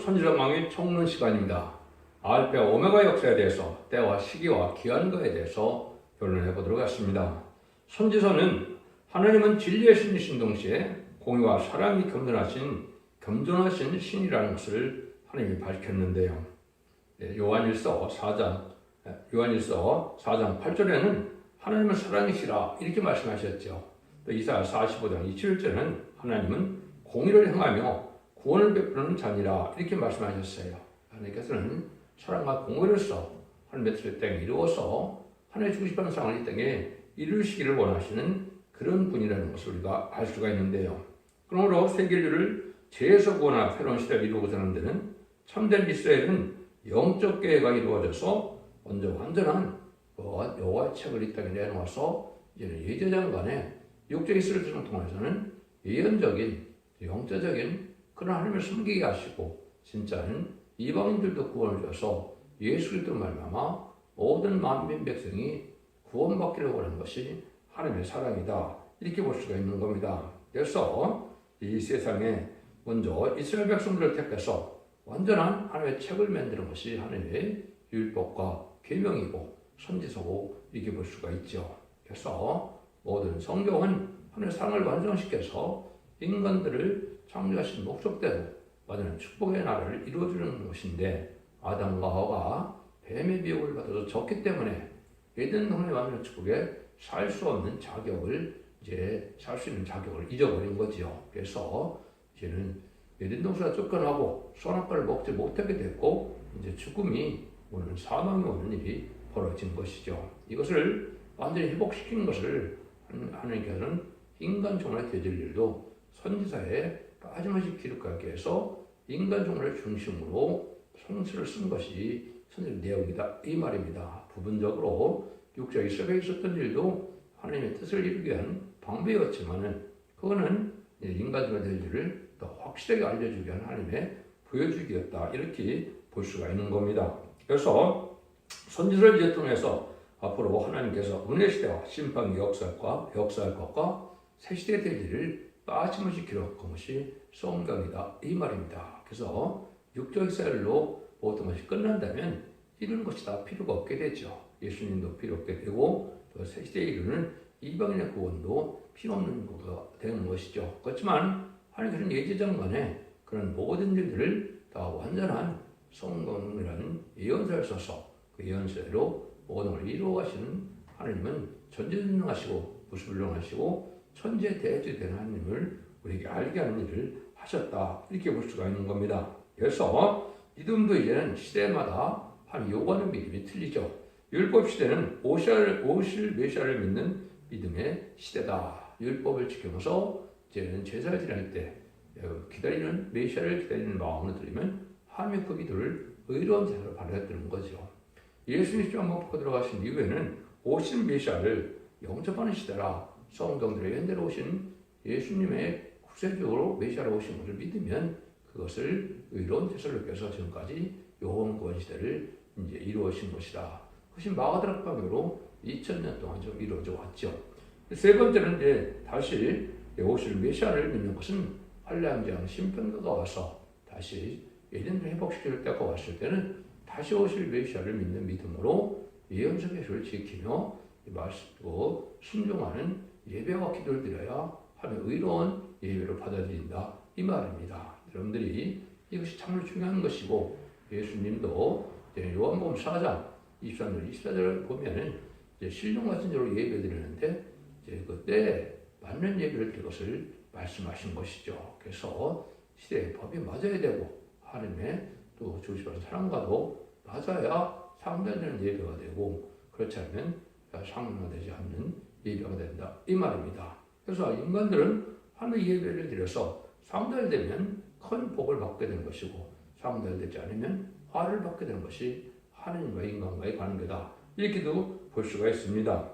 천지전망의 총론 시간입니다. 알파와 오메가 역사에 대해서 때와 시기와 기한거에 대해서 결론해 보도록 하겠습니다. 선지서는 하나님은 진리의 신이신 동시에 공의와 사랑이 겸손하신 신이라는 것을 하나님이 밝혔는데요. 요한일서 4장 8절에는 하나님은 사랑이시라 이렇게 말씀하셨죠. 또 이사야 45장 27절에는 하나님은 공의를 행하며 구원을 베푸는 자니라 이렇게 말씀하셨어요. 하나님께서는 사랑과 공의로서 하나님의 뜻을 땅에 이루어서 하나님의 주고 싶은 상황을 이 땅에 이루시기를 원하시는 그런 분이라는 것을 우리가 알 수가 있는데요. 그러므로 세계를 죄에서 구원하는 새로운 시대를 이루고자 하는 데는 참된 이스라엘은 영적 계획가 이루어져서 먼저 완전한 여호와의 책을 이 땅에 내놓아서 이제는 예제장간에 육적 이스라엘을 통해서는 예언적인 영적인 그런 하나님을 섬기게 하시고 진짜는 이방인들도 구원을 줘서 예수 그리스도 말미암아 모든 만민 백성이 구원받기를 원하는 것이 하나님의 사랑이다 이렇게 볼 수가 있는 겁니다. 그래서 이 세상에 먼저 이스라엘 백성들을 택해서 완전한 하나님의 책을 만드는 것이 하나님의 율법과 계명이고 선지서고 이렇게 볼 수가 있죠. 그래서 모든 성경은 하나님의 사랑을 완성시켜서 인간들을 창조하신 목적대로 완전한 축복의 나라를 이루어주는 것인데 아담과 하와가 뱀의 미혹을 받아서 졌기 때문에 에덴 동산의 완전한 축복에 살 수 없는 자격을 살 수 있는 자격을 잊어버린 거죠. 그래서 이제는 에덴 동산에 쫓겨나고 선악과를 먹지 못하게 됐고 이제 죽음이 오는 사망이 오는 일이 벌어진 것이죠. 이것을 완전히 회복시키는 것을 하나님께서는 인간 종말의 되질 일도 선지서에 빠짐없이 기록하기 위해서 인간 종말을 중심으로 성서를 쓴 것이 선지의 내용이다 이 말입니다. 부분적으로 육적 이스라엘에 있었던 일도 하나님의 뜻을 이루기 위한 방법이었지만은 그거는 인간 종말의 될 일을 더 확실하게 알려주기 위한 하나님의 보여주기였다 이렇게 볼 수가 있는 겁니다. 그래서 선지서를 이제 통해서 앞으로 하나님께서 은혜 시대와 심판의 역사할 것과 새 시대의 될 일을 빠짐없이 기록한 것이 성경이다 이 말입니다. 그래서 육적 이스라엘로 모든 것이 끝난다면 이루는 것이 다 필요가 없게 되죠. 예수님도 필요 없게 되고 또 새 시대에 이루는 이방인의 구원도 필요 없는 것가 되는 것이죠. 그렇지만 하나님께서는 예제장간에 그런 모든 일들을 다 완전한 성경이라는 예언서를 써서 그 예언서로 모든 걸 이루어가시는 하나님은 전지전능하시고 무수불능하시고 천지의 대주이 되는 하나님을 우리에게 알게 하는 일을 하셨다 이렇게 볼 수가 있는 겁니다. 그래서 믿음도 이제는 시대마다 한 요구하는 믿음이 틀리죠. 율법 시대는 오실 메시아를 믿는 믿음의 시대다. 율법을 지키면서 이제는 제사를 지낼 때 기다리는 메시아를 기다리는 마음으로 드리면 하나님의 그 기도를 의로운 제사로 받아들이는 거죠. 예수님 십자가 못 박혀 들어가신 이후에는 오신 메시아를 영접하는 시대라 성경들의 연대로 오신 예수님의 구세주로 메시아로 오신 것을 믿으면 그것을 의로운 제사를 느껴서 지금까지 영원구원 시대를 이제 이루어진 것이다. 그것이 마가다락방으로 2000년 동안 좀 이루어져 왔죠. 세 번째는 이제 다시 오실 메시아를 믿는 것은 한량장 심판가가 와서 다시 예전을 회복시킬 때가 왔을 때는 다시 오실 메시아를 믿는 믿음으로 예언적 예수를 지키며 말씀고 순종하는 예배와 기도를 드려야 하는 의로운 예배로 받아들인다 이 말입니다. 여러분들이 이것이 참으로 중요한 것이고 예수님도 요한복음 4장 23절 24절을 보면은 이제 신령 같은 대로 예배 드리는데 이제 그때 맞는 예배를 드릴 것을 말씀하신 것이죠. 그래서 시대의 법이 맞아야 되고 하나님의 또 주시는 사랑과도 맞아야 상대되는 예배가 되고 그렇지 않으면 상대되지 않는 예배가 된다 이 말입니다. 그래서 인간들은 하나님의 예배를 드려서 상달되면 큰 복을 받게 되는 것이고 상달되지 않으면 화를 받게 되는 것이 하나님과 인간과의 관계다 이렇게도 볼 수가 있습니다.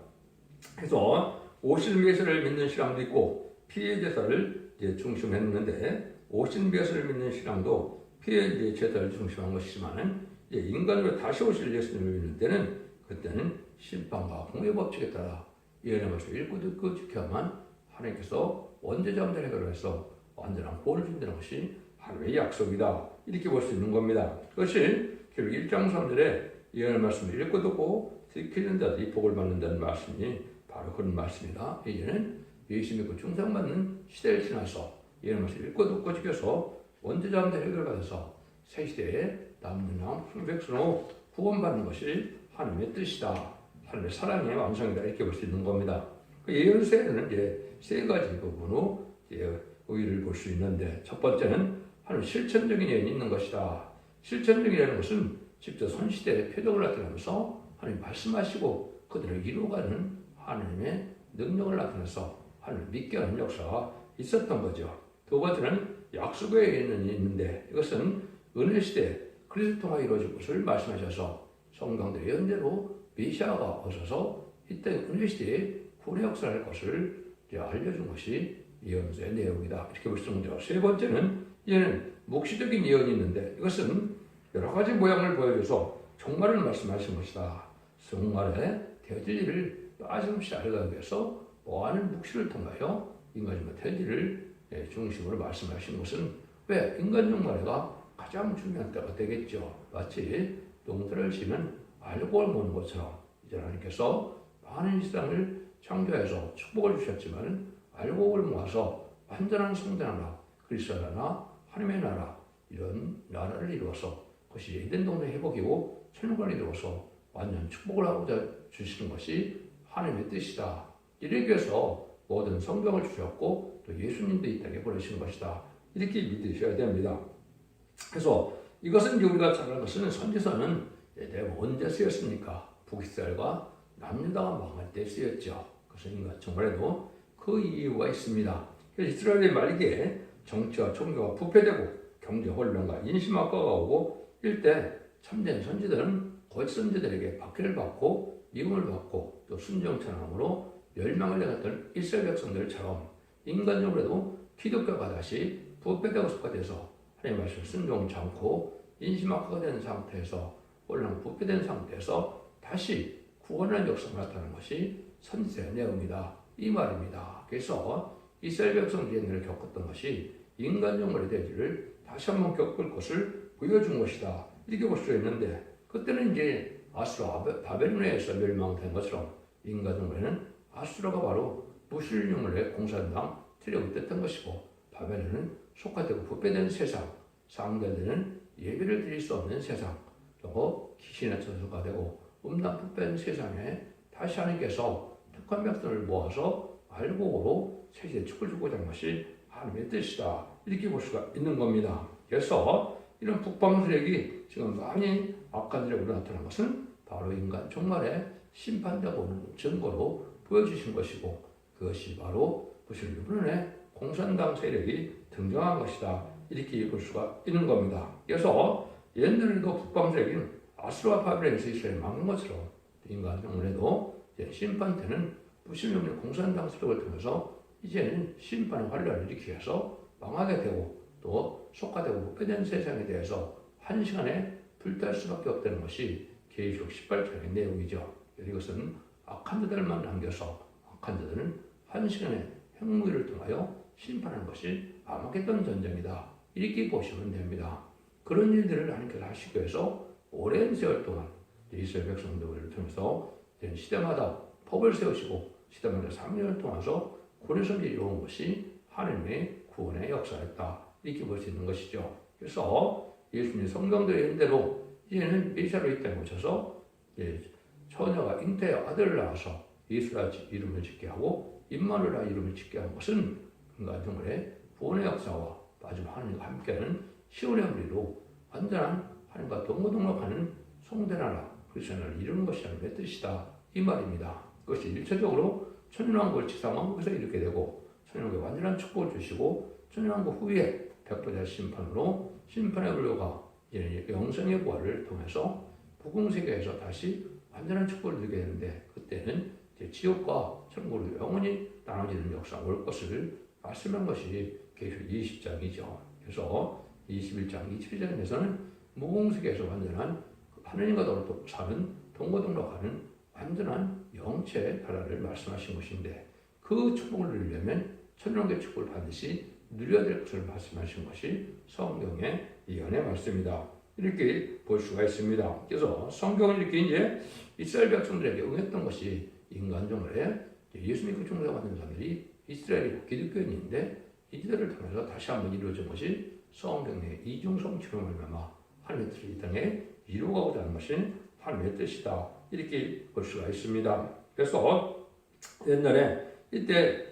그래서 오실 메시아를 믿는 신앙도 있고 피해 제사를 이제 중심했는데 오신 메시아를 믿는 신앙도 피해 제사를 중심한 것이지만은 인간으로 다시 오실 예수님을 믿는 때는 그때는 심판과 공의 법칙에 따라 예언의 말씀을 읽고 듣고 지켜야만 하나님께서 원죄자문제를 해결해서 완전한 구원을 준다는 것이 하나님의 약속이다 이렇게 볼 수 있는 겁니다. 그것이 결국 1장 3절에 예언의 말씀을 읽고 듣고 지키는 자들이 복을 받는다는 말씀이 바로 그런 말씀이다. 이제는 예수 믿고 중상받는 시대를 지나서 예언의 말씀을 읽고 듣고 지켜서 원죄자함대 해결받아서 새 시대에 남는 양 백성으로 구원받는 것이 하나님의 뜻이다. 하나님의 사랑의 완성이다. 이렇게 볼 수 있는 겁니다. 그 예언서에는 이제 세 가지 부분으로 의의를 볼 수 있는데, 첫 번째는 하나님 실천적인 예언이 있는 것이다. 실천적이라는 것은 직접 선시대의 표적을 나타내면서 하나님 말씀하시고 그들을 이루어가는 하나님의 능력을 나타내서 하나님을 믿게 하는 역사가 있었던 거죠. 두 번째는 약속의 예언이 있는데, 이것은 은혜시대 그리스도 통하 이루어질 것을 말씀하셔서 성경들의 예언대로 메시아가 오셔서 이때 은혜시대에 구원의 역사를 할 것을 알려준 것이 예언서의 내용이다. 이렇게 볼 수 있는 거죠. 세 번째는 이제는 묵시적인 예언이 있는데, 이것은 여러 가지 모양을 보여줘서 종말을 말씀하신 것이다. 종말에 되어질 일을 빠짐없이 알려가기 위해서 많은 묵시를 통하여 인간의 되어질 일을 중심으로 말씀하신 것은 왜 인간 종말에가 가장 중요한 때가 되겠죠. 마치 농사를 지면 알곡을 모는 것처럼 이제 하나님께서 많은 세상을 창조해서 축복을 주셨지만 알곡을 모아서 완전한 성대 나라, 그리스도 나라, 하나님의 나라, 이런 나라를 이루어서 그것이 에덴 동네 회복이고 천국을 이루어서 완전 축복을 하고자 주시는 것이 하나님의 뜻이다. 이러기 위해서 모든 성경을 주셨고 또 예수님도 이 땅에 보내신 것이다. 이렇게 믿으셔야 됩니다. 그래서 이것은 우리가 잘 아는 것은 선지서는 내가 언제 쓰였습니까? 북이스라엘과 남유다가 망할 때 쓰였죠. 그래서 인간 정말에도 그 이유가 있습니다. 이스라엘의 말기에 정치와 종교가 부패되고 경제 혼란과 인심 악화가 오고 일때 참된 선지들은 거짓 선지들에게 박해를 받고 미움을 받고 또 순정천함으로 멸망을 당했던 이스라엘 백성들처럼 인간적으로도 기독교가 다시 부패되고 속화돼서 하나님의 말씀을 순종치 않고 인심 악화가 된 상태에서 혼란 부패된 상태에서 다시 구원하는 역사가 나타나는 것이 선지서의 내용이다. 이 말입니다. 그래서 이스라엘 백성들이 옛날에 겪었던 것이 인간적으로의 대지를 다시 한번 겪을 것을 보여준 것이다. 이렇게 볼 수 있는데, 그때는 이제 아수라 바벨론에서 멸망된 것처럼 인간적으로는 아수라가 바로 무슬림을 공산당 세력을 뜻한 것이고, 바벨론은 속화되고 부패된 세상, 상대들은 예배를 드릴 수 없는 세상, 또 귀신의 처소가 되고 음란 부패된 세상에 다시 하나님께서 택한 백성을 모아서 알곡으로 세계에 축을 주고자 한 것이 하나님의 뜻이다. 이렇게 볼 수가 있는 겁니다. 그래서 이런 북방 세력이 지금 많이 악한 세력으로 나타난 것은 바로 인간 종말에 심판되고 오는 증거로 보여주신 것이고, 그것이 바로 무슬림의 공산당 세력이 등장한 것이다. 이렇게 볼 수가 있는 겁니다. 그래서 옛날에도 북방 세력인 아수르와 바벨론에서 이스라엘이 막는 것처럼 인간 종말에도 심판 때는 무슬림의 공산당 세력을 통해서 이제는 심판의 환란을 일으키기 위해서 망하게 되고 또 속화되고 부패된 세상에 대해서 한 시간에 불탈 수밖에 없다는 것이 계시록 18장의 내용이죠. 이것은 악한 자들만 남겨서 악한 자들은 한 시간에 핵무기를 통하여 심판하는 것이 아마겟돈 전쟁이다. 이렇게 보시면 됩니다. 그런 일들을 하나님께서 하시기 위해서 오랜 세월 동안 이스라엘 백성들을 통해서 시대마다 법을 세우시고 시대마다 3년을 통해서 구원의 선지를 이루어온 것이 하나님의 구원의 역사였다. 이렇게 볼 수 있는 것이죠. 그래서 예수님이 성경대로 예언대로 이제는 메시아로 이 땅에 오셔서 처녀가 잉태의 아들을 낳아서 예수라 이름을 짓게 하고 임마누엘라 이름을 짓게 한 것은 인간 정말의 구원의 역사와 마지막 하나님과 함께하는 시온의 우리로 완전한 하나님과 동거동락하는 성대나라 그리스도를 이루는 것이 하나님의 뜻이다. 이 말입니다. 그것이 일차적으로 천년왕국을 지상왕국에서 이루게 되고 천년왕국에 완전한 축복을 주시고 천년왕국 후에 백보자 심판으로 심판의 불교가 영생의 부활을 통해서 부궁세계에서 다시 완전한 축복을 누리게 되는데, 그때는 지옥과 천국으로 영원히 나눠지는 역사가 올 것을 말씀한 것이 계시록 20장이죠. 그래서 21장, 22장에서는 무궁세계에서 완전한 하느님과 더불어 사는 동거동락하는 완전한 영체의 나라를 말씀하신 것인데, 그 축복을 누리려면 천년왕국의 축복을 반드시 누려야 될 것을 말씀하신 것이 성경의 예언의 말씀이다. 이렇게 볼 수가 있습니다. 그래서 성경을 이렇게 이제 이스라엘 백성들에게 응했던 것이 인간적으로 예수 믿고 충성받는 자들이 이스라엘이 기독교인인데 이들을 통해서 다시 한번 이루어진 것이 성경의 이중성취로 말미암아 하나님의 뜻을 이 땅에 이루어가고자 하는 것이 하나님의 뜻이다. 이렇게 볼 수가 있습니다. 그래서 옛날에 이때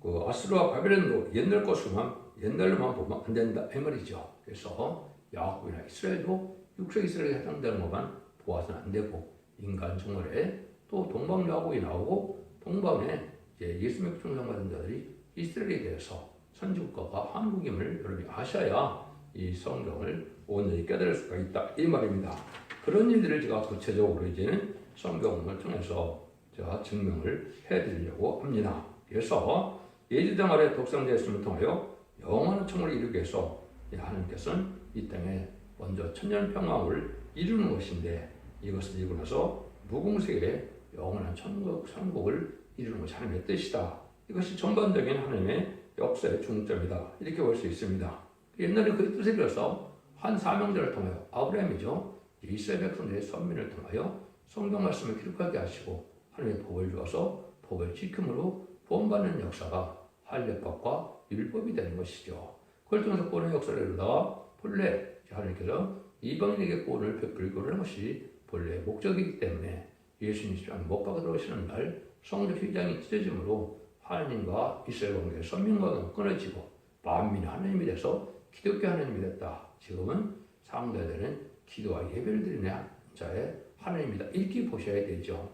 그 아수르와 바벨론도 옛날로만 보면 안 된다 이 말이죠. 그래서 야곱이나 이스라엘도 육색 이스라엘에 해당되는 것만 보아서는 안 되고 인간 정월에 또 동방 야곱이 나오고 동방에 예수 믿고 충성받은 자들이 이스라엘에 대해서 선지국가가 한국임을 여러분이 아셔야 이 성경을 온전히 깨달을 수가 있다 이 말입니다. 그런 일들을 제가 구체적으로 이제는 성경을 통해서 제가 증명을 해드리려고 합니다. 그래서 예지당 아래 독상되었음을 통하여 영원한 청을 이루기 위해서 하나님께서는 이 땅에 먼저 천년평화를 이루는 것인데 이것을 이루고 나서 무궁세의 영원한 천국을 이루는 것이 하나님의 뜻이다. 이것이 전반적인 하나님의 역사의 중점이다. 이렇게 볼 수 있습니다. 옛날에 그 뜻을 이뤄서 한 사명자를 통하여 아브라함이죠. 이스라엘 백성들의 선민을 통하여 성경 말씀을 기록하게 하시고 하나님의 복을 주어서 복을 지킴으로 구원받는 역사가 할례법과 율법이 되는 것이죠. 그걸 통해서 구원의 역사를 이루다가 본래 하나님께서 이방인에게 구원을 베풀고 하는 것이 본래의 목적이기 때문에 예수님이 못 박아 들어오시는 날 성전 휘장이 찢어짐으로 하나님과 이스라엘 관계의 선민과는 끊어지고 만민이 하나님이 돼서 기독교 하나님이 됐다. 지금은 상대되는 기도와 예배를 드리는 자의 하나님이다. 이렇게 보셔야 되죠.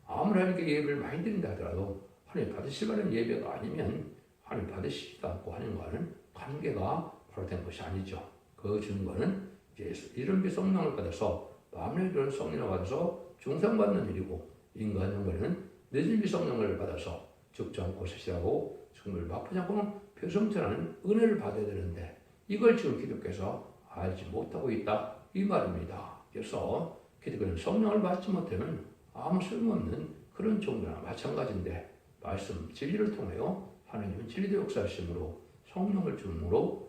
아무리 하나님께 예배를 많이 드린다 하더라도 하나님 받으실 만한 예배가 아니면 하나님 받으시지도 않고 하나님과는 관계가 바로 된 것이 아니죠. 그 증거는 이름비 성령을 받아서 마음의 교를 성령을 받아서 중상받는 일이고 인간 정도는 늦은비 성령을 받아서 죽지 않고 세시하고 죽음을 맛보지 않고는 표성천하는 은혜를 받아야 되는데 이걸 지금 기독교에서 알지 못하고 있다 이 말입니다. 그래서 기독교는 성령을 받지 못하면 아무 쓸모없는 그런 종교나 마찬가지인데 말씀 진리를 통하여 하나님은 진리의 역사하심으로 성령을 주므로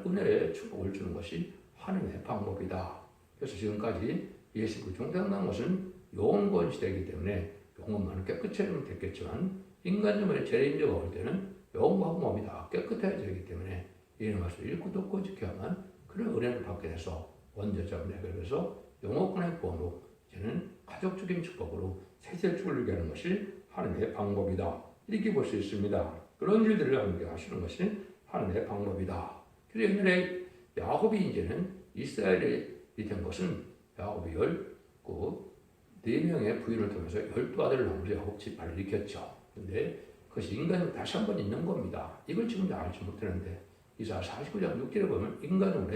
은혜의 축복을 주는 것이 하나님의 방법이다. 그래서 지금까지 예수 중생한 것은 영원권 시대이기 때문에 영혼만은 깨끗해지면 됐겠지만 인간적으로 재림자가 올 때는 영혼과 몸이 다 깨끗해야 되기 때문에 이런 것을 읽고 듣고 지켜야만 그런 은혜를 받게 돼서 원죄점 해결해서 영혼권의 구원으로 이제는 가족적인 축복으로 세세를 축을 하는 것이 하나님의 방법이다. 이렇게 볼 수 있습니다. 그런 일들을 하나님께 하시는 것이 하나님의 방법이다. 그래서 옛날에 야곱이 이제는 이스라엘이 된 것은 야곱이 4명의 부인을 통해서 12아들을 낳으면서 야곱 지파를 일으켰죠. 근데 그것이 인간으로 다시 한번 있는 겁니다. 이걸 지금도 알지 못하는데 이사 49장 6절에 보면 인간으로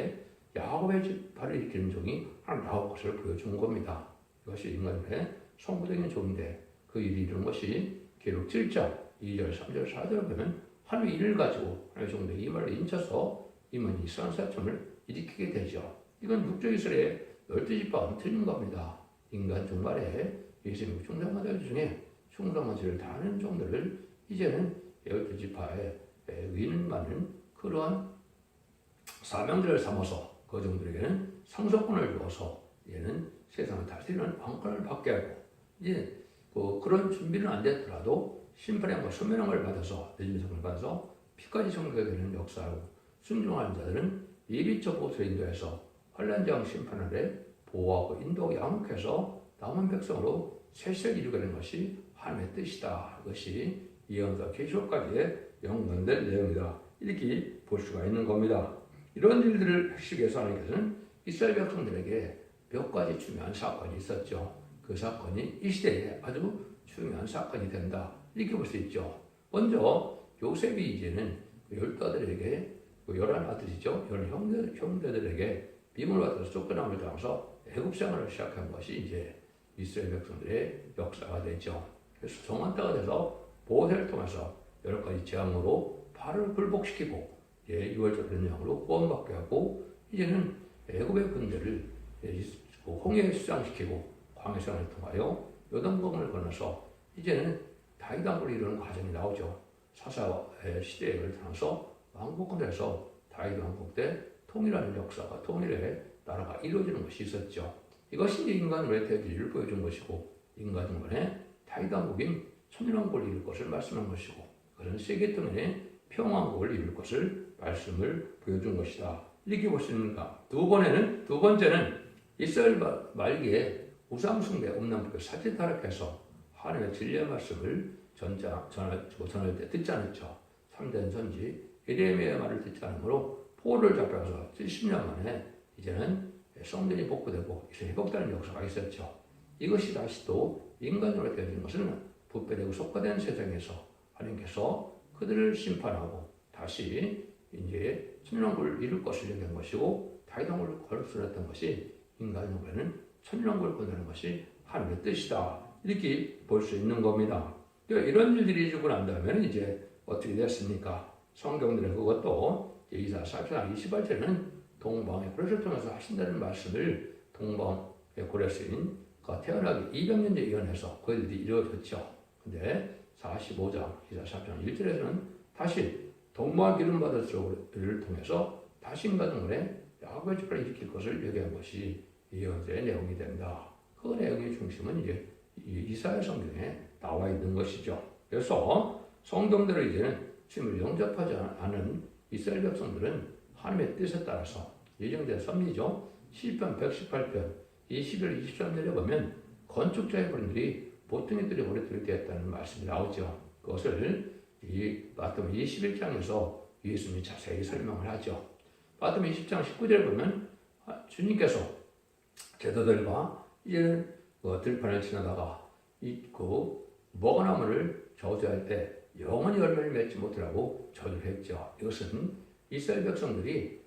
야곱의 지파를 일으키는 종이 하나님 야곱 것을 보여준 겁니다. 이것이 인간의 성부적인 종인데 그 일이 이루는 것이 기록 7장 2절, 3절, 4절을 보면 하나님의 일을 가지고 하나님의 종들이 이 말을 인쳐서 이만 이스라엘 사점을 일으키게 되죠. 이건 육적 이스라엘의 12지파가 틀린 겁니다. 인간 종말에 예수님의 충성한 자 중에 충성한 죄를 다하는 종들을 이제는 12지파에 위임받는 그러한 사명자를 삼아서 그 종들에게는 상속권을 주어서 얘는 세상을 다스리는 왕권을 받게 하고 이제 그런 준비는 안 됐더라도 심판의 소멸함을 받아서 내진성을 받아서 피까지 정결되는 역사하고 순종하는 자들은 예비적 보수에 인도해서 환란장 심판을 보호하고 인도하고 양육해서 남은 백성으로 세세를 이루게 되는 것이 하나님의 뜻이다. 이것이 예언과 계시록까지의 연관된 내용이다. 이렇게 볼 수가 있는 겁니다. 이런 일들을 하시기 위해서 하나님께서는 이스라엘 백성들에게 몇 가지 중요한 사건이 있었죠. 그 사건이 이 시대에 아주 중요한 사건이 된다. 이렇게 볼 수 있죠. 먼저 요셉이 이제는 12아들에게 11아들이죠. 11형제들에게 미움을 받아서 쫓겨남을 당해서 애국 생활을 시작한 것이 이제 이스라엘 백성들의 역사가 되죠. 그래서 정한 때가 돼서 모세를 통해서 여러 가지 재앙으로 발을 굴복시키고 6월절 변형으로 구원받게 하고 이제는 애굽의 군대를 홍해에 수장시키고 광해성을 통하여 요단강을 건너서 이제는 다윗 왕국을 이루는 과정이 나오죠. 사사의 시대를 통해서 왕국권에서 다윗 왕국 때 통일하는 역사가 통일의 나라가 이루어지는 것이 있었죠. 이것이 이제 인간의 대지를 보여준 것이고 인간의 타이당국인 천년왕국을 이룰 것을 말씀한 것이고 그런 세계 통일의 평화국을 이룰 것을 말씀을 보여준 것이다. 이렇게 볼 수 있는가. 두 번째는 이스라엘 말기에 우상 숭배 없는 법을 사지 타락해서 하나님의 진리의 말씀을 전할 때 듣지 않았죠. 참된 선지 예레미야의 말을 듣지 않으므로 포로를 잡혀서 70년 만에 이제는 성전이 복구되고 이제 회복되는 역사가 있었죠. 이것이 다시 또 인간으로 되어진 것은 부패되고 속화된 세상에서 하나님께서 그들을 심판하고 다시 이제 천년왕국을 이룰 것을 얘기한 것이고 다윗왕국을 건설했던 것이 인간에게는 천년왕국을 건설하는 것이 하나님의 뜻이다. 이렇게 볼 수 있는 겁니다. 이런 일들이 있고 난 다음에 이제 어떻게 됐습니까? 성경들은 그것도 이사야 44장 28절에는 동방의 고레스를 통해서 하신다는 말씀을 동방의 고레스인 태어나기 200년째 예언해서 그들이 이루어졌죠. 근데 45장 이사야 44장 1절에서는 다시 동방의 기름 받을 자를 통해서 다시 인간의 야곱의 집을 일으킬 것을 얘기한 것이 예언서의 내용이 된다. 그 내용의 중심은 이제 이사야 성경에 나와 있는 것이죠. 그래서 성경대로 이제는 주님을 영접하지 않은 이스라엘 백성들은 하나님의 뜻에 따라서 예정된 섭리죠. 시편 118편 21, 23절에 보면 건축자의 분들이 보통이들의 머리털이 되었다는 말씀이 나오죠. 그것을 이 마태복음 21장에서 예수님이 자세히 설명을 하죠. 마태복음 20장 19절에 보면 주님께서 제자들과 이제는 들판을 지나다가 그 먹어나무를 저주할 때 영원히 열매를 맺지 못하라고 저주를 했죠. 이것은 이스라엘 백성들이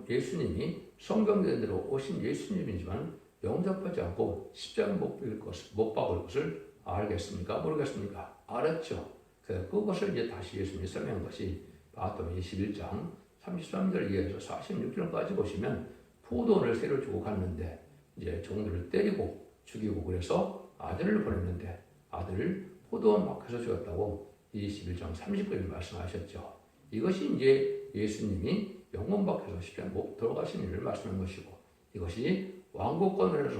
예수님이 성경대로 오신 예수님이지만 영접하지 않고 십자가 못 박을 것을 알겠습니까? 모르겠습니까? 알았죠. 그것을 이제 다시 예수님이 설명한 것이 마태복음 21장 33절 이하에서 46절까지 보시면 포도원을 새로 주고 갔는데 이제 종들을 때리고 죽이고 그래서 아들을 보냈는데 아들을 포도원 밖에서 죽였다고 21장 39절 말씀하셨죠. 이것이 이제 예수님이 영원 밖에서 십자가에 못 들어가신 일을 말씀한 것이고 이것이 왕국건설로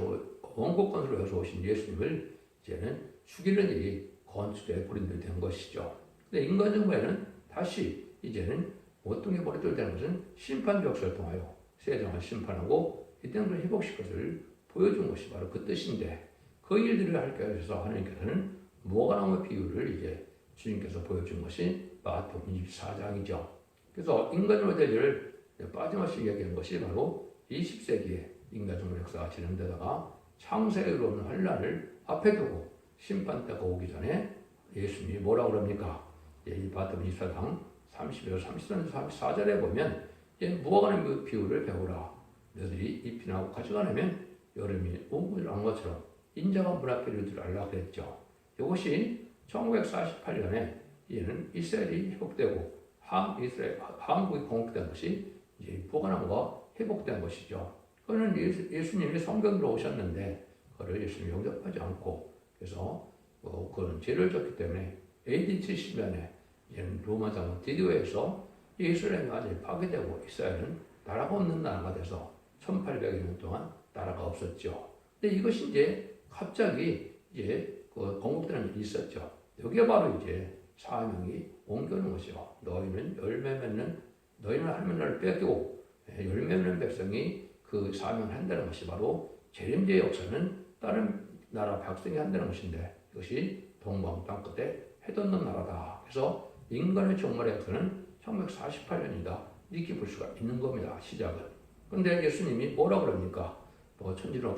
해서 오신 예수님을 이제는 죽이는 일이 건축의 불인들이 된 것이죠. 근데 인간 정부에는 다시 이제는 모퉁이 머리털 되는 것은 심판 역사를 통하여 세상을 심판하고 이 땅을 회복시킬 것을 보여준 것이 바로 그 뜻인데 그 일들을 하기 위해서 하나님께서는 무화과나무 비유를 이제 주님께서 보여준 것이 마태복음 24장이죠. 그래서 인간의 대지를 빠짐없이 얘기한 것이 바로 20세기에 인간정부 역사가 진행되다가 창세에 이르는 환란을 앞에 두고 심판 때가 오기 전에 예수님이 뭐라고 그럽니까? 이 마태복음 24장 30에서 34절에 보면 무화과나무 비유를 배우라. 너희들이 잎이 나고 가지가 않으면 여름이 오고 난 것처럼 인자가 문 앞에 이를 줄 알라 그랬죠. 이것이 1948년에 이는 이스라엘이 회복되고 한국이 건국된 것이 이제 무화과나무가 회복된 것이죠. 그거는 예수님이 성경으로 오셨는데 그걸 예수님이 영접하지 않고 그래서 그거는 죄를 졌기 때문에 AD 70년에 로마 장군 디디오에서 예루살렘이 완전히 파괴되고 이스라엘은 나라가 없는 나라가 돼서 1800여 년 동안 나라가 없었죠. 근데 이것이 이제 갑자기 이제 건국되는 일이 있었죠. 여기에 바로 이제 사명이 옮겨오는 것이요. 너희는 하나님의 나라를 뺏기고 열매 맺는 백성이 그 사명을 한다는 것이 바로 재림제의 역사는 다른 나라 백성이 한다는 것인데 이것이 동방 땅끝에 해돋는 나라다. 그래서 인간의 종말의 역사는 1948년이다. 이렇게 볼 수가 있는 겁니다. 시작은. 그런데 예수님이 뭐라고 그럽니까? 천지는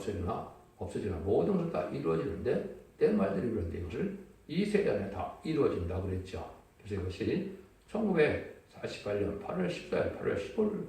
없어지나 모든 것을 다 이루어지는데 내 말들이 그런데 이것을 이 세대 안에 다 이루어진다고 그랬죠. 그래서 이것이 1948년 8월 14일, 8월 15일,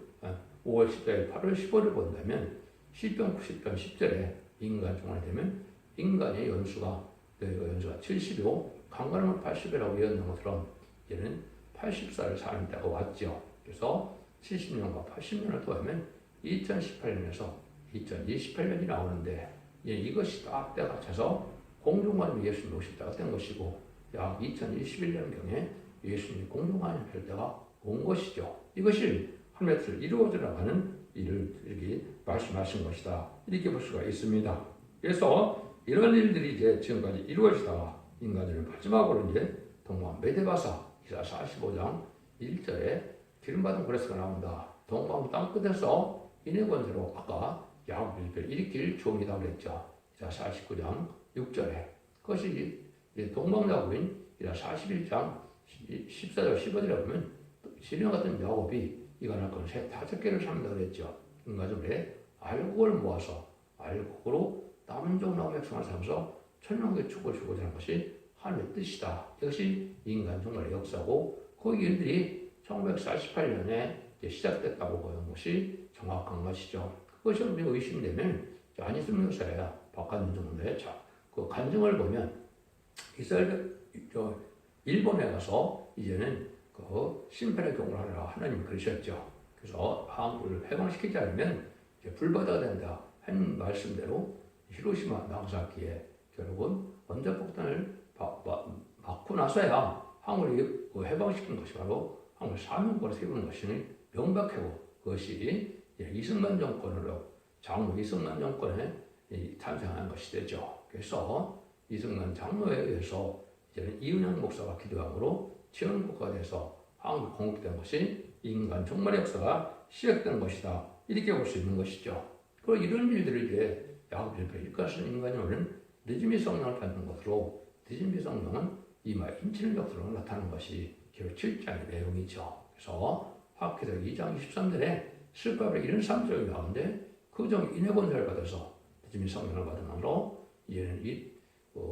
5월 14일, 8월 15일을 본다면 시편 90편 10절에 인간 종말이 되면 인간의 연수가 70이고 강건하면 80이라고 예언한 것처럼 이제는 80살을 사는 때가 왔죠. 그래서 70년과 80년을 더하면 2018년에서 2028년이 나오는데 이것이 딱 때가 차서 공중관이 예수님이 오실 때가 된 것이고 약 2021년경에 예수님이 공중관이 될 때가 온 것이죠. 이것이 하나님의 뜻을 이루어져 나가는 일을 이렇게 말씀하신 것이다. 이렇게 볼 수가 있습니다. 그래서 이런 일들이 이제 지금까지 이루어지다가 인간들은 마지막으로 이제 동방 메데바사 이사 45장 1절에 기름받은 고레스가 나온다. 동방 땅끝에서 인의 권세로 아까 야곱을 일으킬 종이다 그랬죠. 이사 49장 6절에 그것이 이제 동방 야곱인 이사 41장 14절 15절에 보면 시련 같은 야곱이 이간할 건 새 5개를 삼는다 그랬죠. 인간적으로 알곡을 모아서 알곡으로 남은 종 나온 백성을 삼아서 천년의 축을 주고자 하는 것이 하나님의 뜻이다. 이것이 인간 종말의 역사고 그 일들이 1948년에 시작됐다고 보는 것이 정확한 것이죠. 그것이 우리가 의심되면 안희승 목사야 박한준 정도의 그 간증을 보면 이스라엘 일본에 가서 이제는 그 심판의 경고를 하느라 하나님이 그러셨죠. 그래서 한국을 해방시키지 않으면 이제 불바다가 된다 한 말씀대로 히로시마 나가사키에 결국은 원자폭탄을 맞고 나서야 한국을 해방시킨 것이 바로 한국 사명권을 세우는 것이 명백하고 그것이 이승만 정권으로 장로 이승만 정권에 탄생한 것이 되죠. 그래서 이승만 장로에 의해서 이제는 이은영 목사가 기도함으로 지원국가가 돼서 한국 건국된 것이 인간 종말의 역사가 시작된 것이다. 이렇게 볼 수 있는 것이죠. 그리고 이런 일들을 이제 야곱에서 일가스는 인간이 오는 늦음이 성령을 받는 것으로 늦음이 성령은 이마 인치는 역사로 나타나는 것이 기록 7장의 내용이죠. 그래서 학기석 2장 23절에 슬바벨 이런 3절이 나오는데 그중 인의 권세를 받아서 늦음이 성령을 받음으로 이제는 이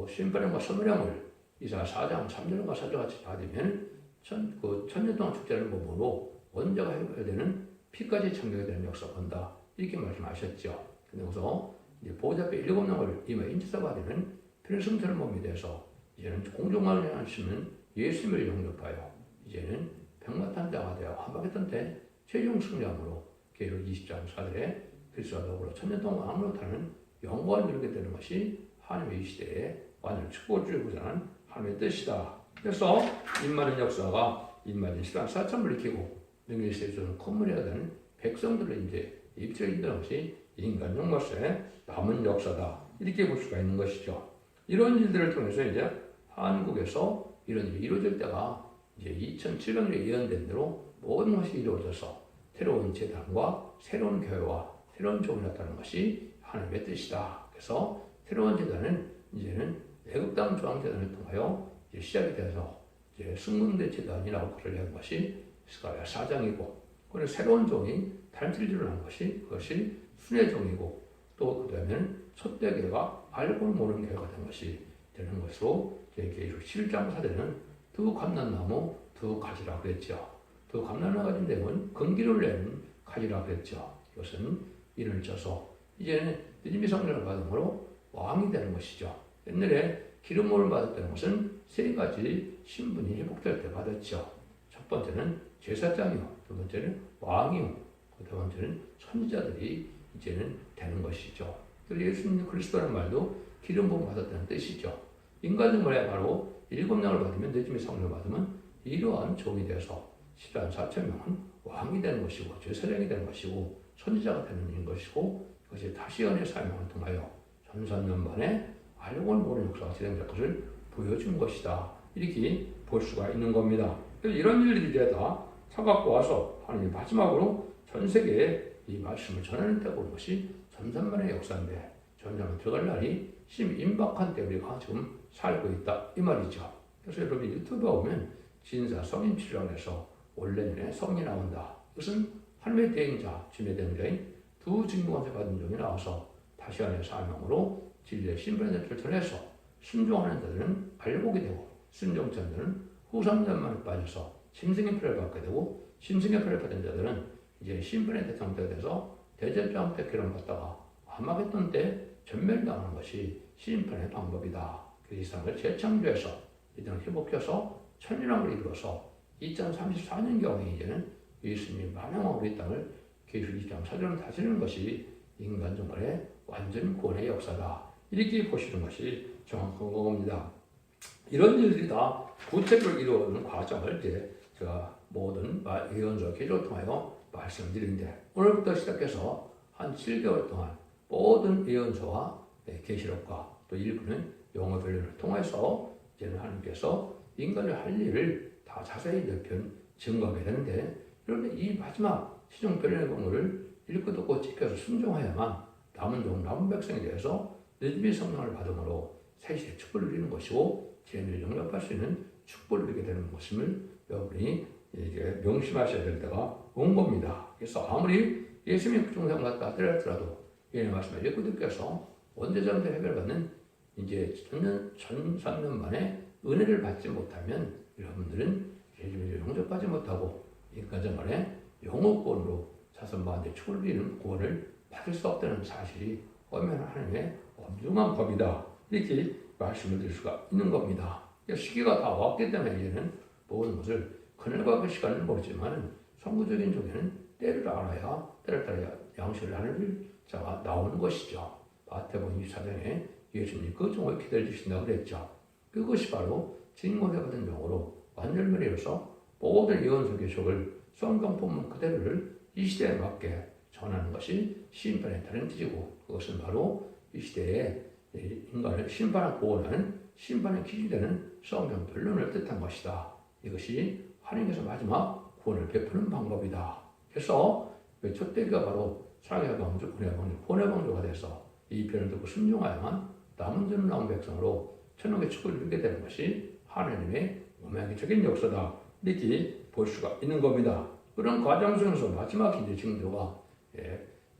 신바령과 선무령을 이사 4장 3절과 4절같이 받으면 천년 동안 축제를 몸으로 원자가 해야 되는 피까지 참겨야 되는 역사가 온다. 이렇게 말씀하셨죠. 근데 우선 이제 보호자께 7명을 이마 인치사 받으면 필승철 몸이 돼서 이제는 공중만을 하시면 예수님을 영접하여 이제는 백마탄자가 되어 한바했던 때 최종 승리함으로 계율 20장 4절에 그리스도와 더불어 천년 동안 왕노릇하는 영광을 누리게 되는 것이 하나님의 이 시대에 완전 축복을 주고자 하는 하나님의 뜻이다. 그래서 인마는 역사가 인마는 시간 4천을 일으키고 능력시대에 주는 건물해야 되는 백성들을 이제 입체인다는 것이 인간 역사의 남은 역사다. 이렇게 볼 수가 있는 것이죠. 이런 일들을 통해서 이제 한국에서 이런 일이 이루어질 때가 이제 2700년에 예언된 대로 모든 것이 이루어져서 새로운 재단과 새로운 교회와 새로운 종이 나타나는 것이 하나님의 뜻이다. 그래서 새로운 재단은 이제는 애굽 땅 중앙재단을 통하여 이제 시작이 돼서 이제 승문대 재단이라고 그를 한 것이 스가랴 4장이고, 그리고 새로운 종이 단칠질을 한 것이 그것이 순회 종이고, 또 그다음에는 첫대교가 알고를 모르는 교회가 된 것이 되는 것으로 계시록 7장 4절에는 두 감람나무 두 가지라고 그랬죠. 두 감람나무 가진 내용은 근기를 내는 가지라고 그랬죠. 이것은 이를 져서 이제는 늦음이 성령을 받음으로 왕이 되는 것이죠. 옛날에 기름부음을 받았다는 것은 세 가지 신분이 회복될 때 받았죠. 첫 번째는 제사장이요, 두 번째는 왕이요, 두 번째는 선지자들이 이제는 되는 것이죠. 그리고 예수님 그리스도라는 말도 기름부음 받았다는 뜻이죠. 인간적으로 바로 7명을 받으면 늦음이 성령을 받으면 이러한 종이 되어서 14만 4천 명은 왕이 되는 것이고 제사장이 되는 것이고 선지자가 되는 것이고, 그것이 다시 연의 사명을 통하여 전산년반에 알고 모르는 역사가 진행될 것을 보여준 것이다. 이렇게 볼 수가 있는 겁니다. 그래서 이런 일들이 이제 다 사갖고 와서 하나님이 마지막으로 전 세계에 이 말씀을 전하는 때가 온 것이 전산만의 역사인데, 전산만 들어갈 날이 임박한 때 우리가 지금 살고 있다 이 말이죠. 그래서 여러분 유튜브에 오면 진사 성인 치료를 해서 올 내년에 성이 나온다. 이것은 하나님의 대행자, 주님의 대행자인 두 증거관세 받은 종이 나와서 다시 하나의 사명으로 진리의 신분의 대표를 통해서 순종하는 자들은 발복이 되고, 순종자들은 후삼전만에 빠져서 심승의 표를 받게 되고, 심승의 표를 받은 자들은 이제 신분의 대상자가 돼서 대제사장 때 기름 받다가 아마겟돈 때 전멸당하는 것이 심판의 방법이다. 그 이상을 재창조해서 이들은 회복해서 천일왕을 이루어서 2034년경에 이제는 예수님이 만왕왕으로 이 땅을 계시록 20장 4절을 다스리는 것이 인간 정말의 완전 구원의 역사다. 이렇게 보시는 것이 정확한 겁니다. 이런 일들이 다 구체적으로 이루어지는 과정을 이제 제가 모든 예언서 계시를 통하여 말씀드리는데 오늘부터 시작해서 한 7개월 동안 모든 예언서와 계시록과 또 일부는 영어 변론을 통해서 이제는 하나님께서 인간의 할 일을 다 자세히 증거하게 되는데 그런데 이 마지막 시종 변론의 공로를 읽고 듣고 지켜서 순종해야만 남은 종 남은 백성에 대해서 느낌의 성령을 받음으로 세시의 축복을 누리는 것이고 죄인을 영접할 수 있는 축복을 누리게 되는 것임을 여러분이 이제 명심하셔야 될 때가 온 겁니다. 그래서 아무리 예수님의 국정상 같다 하더라도 예언의 말씀을 읽고 듣고서 원대자한테 해결받는 이제 1300년 만에 은혜를 받지 못하면 여러분들은 예수님을 영접하지 못하고 인간생활에 영업권으로 자선받는데 축복을 누리는 구원을 받을 수 없다는 사실이 엄연한 하나님의 엄중한 법이다. 이렇게 말씀을 드릴 수가 있는 겁니다. 시기가 다 왔기 때문에 이제는 모든 것을 그날과 그 시간을 모르지만 선구적인 종에는 때를 알아야 때를 따라 양식을 나눌 자가 나오는 것이죠. 마태복음 24장에 예수님이 그 종을 기다려주신다고 그랬죠. 그것이 바로 진공에 받은 종으로 완전히 이루어서 모든 예언서 계시록을 성경 본문 그대로를 이 시대에 맞게 전하는 것이 심판의 다른 뜻이고 그것은 바로 이 시대에 인간을 심판하고 구원하는 심판의 기준이 되는 성경 변론을 뜻한 것이다. 이것이 하나님께서 마지막 구원을 베푸는 방법이다. 그래서 촛대기가 바로 사랑의 방주, 구원의 방주가 돼서 이 변을 듣고 순종하야만 남은 자는 남은 백성으로 천국의 축복을 누리게 되는 것이 하나님의 운명적인 역사다. 이렇게 볼 수가 있는 겁니다. 그런 과정 속에서 마지막 이제 징조가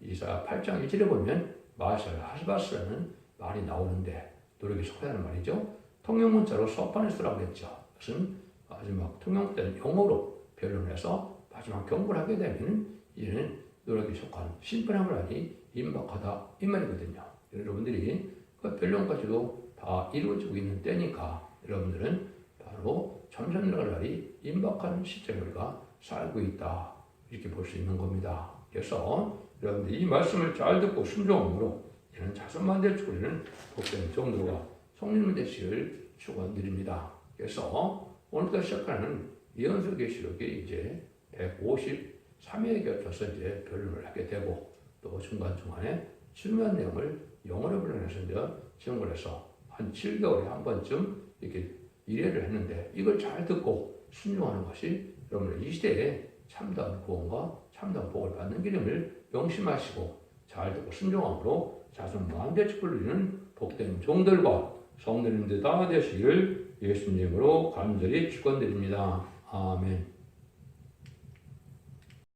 이사야 8장 1절에 보면 마샬 하스바스라는 말이 나오는데 노력이 속하다는 말이죠. 통용문자로 서파네스라고 했죠. 그것은 마지막 통용 때는 영어로 변론해서 마지막 경고를 하게 되면 이제는 노력이 속한 심판함을 하니 임박하다 이 말이거든요. 여러분들이 그 변론까지도 다 이루어지고 있는 때니까 여러분들은 바로 참선을 날이 임박하는 시점에 우리가 살고 있다 이렇게 볼 수 있는 겁니다. 그래서 여러분들 이 말씀을 잘 듣고 순종함으로 이는 자손만대 축구리는 복된 정도가 성령님 되시기를 축원드립니다. 그래서 오늘부터 시작하는 예언서 계시록이 이제 153회에 겹쳐서 이제 변론을 하게 되고 또 중간중간에 중요한 내용을 영어로 변론해서 이제 지원을 해서 한 7개월에 한 번쯤 이렇게 1회를 했는데 이걸 잘 듣고 순종하는 것이 여러분의 이 시대에 참다운 구원과 참다운 복을 받는 길임을 명심하시고 잘 듣고 순종함으로 자손 만대 축복을 누리는 복된 종들과 성도님들 다 되시기를 예수님으로 간절히 축원드립니다. 아멘.